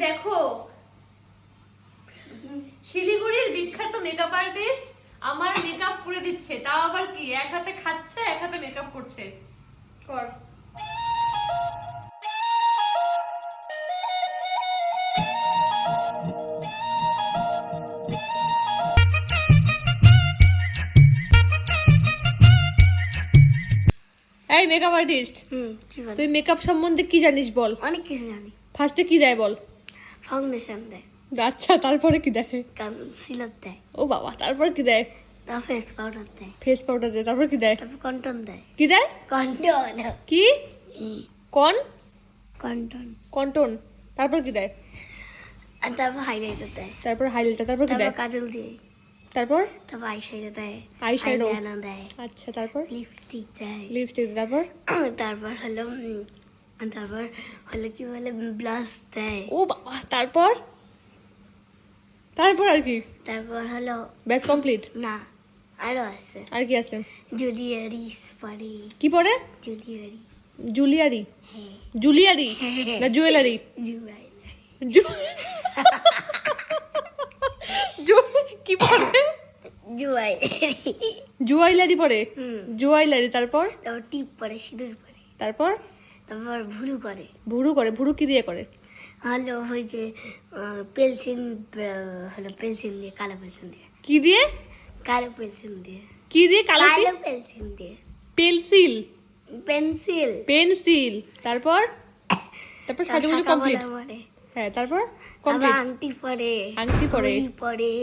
দেখো শিলিগুড়ির বিখ্যাত মেকআপ আর্টিস্ট আমার মেকআপ করে দিচ্ছে, তাও আবার কি এক হাতে খাচ্ছে এক হাতে মেকআপ করছে। কর। এই মেকআপ আর্টিস্ট, তুই মেকআপ সম্বন্ধে কি জানিস বল? অনেক কিছু জানি। ফার্স্টে কি দেয় বল? ফাউন্ডেশন দেয়। আচ্ছা, তারপরে কি দেয়? কনসিলার দেয়। ও বাবা, তারপর কি দেয়? তারপর ফেস পাউডার দেয়। ফেস পাউডার দেয়, তারপর কি দেয়? তারপর কন্টন দেয়। কি দেয়? কন্টন। কি? কোন? কন্টন। কন্টন। তারপর কি দেয়? আর তারপর হাইলাইটার দেয়। তারপর হাইলাইটার, তারপর কি দেয়? তারপর কাজল দিয়ে। তারপর আইশ্যাডো দেয়। আইশ্যাডো দেয়। আচ্ছা, তারপর লিপস্টিক দেয়। লিপস্টিক, তারপর তারপর হলো কি বলে ব্লাশ দেয়। ও বাবা, তারপর তারপর আর কি? তারপর হলো ব্যাস কমপ্লিট? না, আরো আছে। আর কি আছে? জুয়েলারিস পরে। কি পরে? জুয়েলারি। জুলিয়ারি? হ্যাঁ। জুলিয়ারি না জুয়েলারি? কি পরে? জুয়েলারি পরে? জুয়েলারি। তারপর টিপ পরে, সিঁদুর পরে। তারপর ভুরু করে। ভুরু করে? ভুরু কি দিয়ে করে? হলো ওই যে পেন্সিল, হলো পেন্সিল দিয়ে, কালো পেন্সিল দিয়ে। কি দিয়ে? কালো পেন্সিল দিয়ে। কি দিয়ে? কালো পেন্সিল দিয়ে। পেন্সিল? পেন্সিল। পেন্সিল। তারপর সাজুগুজু কমপ্লিট? হ্যাঁ, তারপর কমপ্লিট। আংটি পরে। আংটি পরে? পরে,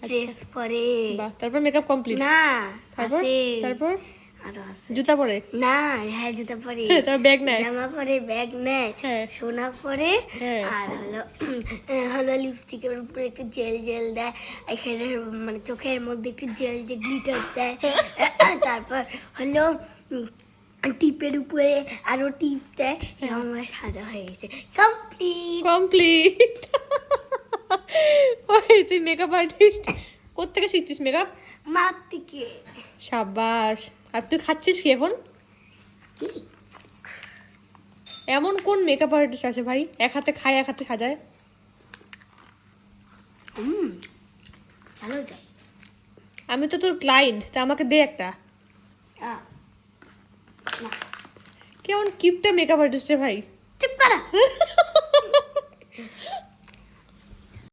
ড্রেস পরে। বাহ, তারপর মেকআপ কমপ্লিট? না, তারপর তারপর আরো আছে। জুতা পরে? না, হ্যাঁ জুতা পরে। তারপর ব্যাগ নেয়? জামা পরে, ব্যাগ নেয়, হ্যাঁ। সোনা পরে। হ্যাঁ। আর হলো লিপস্টিকের উপরে একটু জেল জেল দেয়, এখানে মানে চোখের মধ্যে একটু জেল যে গ্লিটার দেয়। তারপর হলো টিপের উপরে আরো টিপ দেয়। আমার সাজা হয়ে গেছে, কমপ্লিট। কমপ্লিট। ওই তুই মেকআপ আর্টিস্ট কোত্থেকে শিখছিস মেকআপ? মার থেকে। সাবাস। আর তুই খাচ্ছিস কি এখন? কি? এমন কোন মেকআপ আর্টিস্ট আছে ভাই এক হাতে খায় এক হাতে সাজায়? ভালো যা। আমি তো তোর ক্লায়েন্ট, তা আমাকে দে একটা। না, কেমন কিপটা মেকআপ আর্টিস্ট রে ভাই। চুপ করা।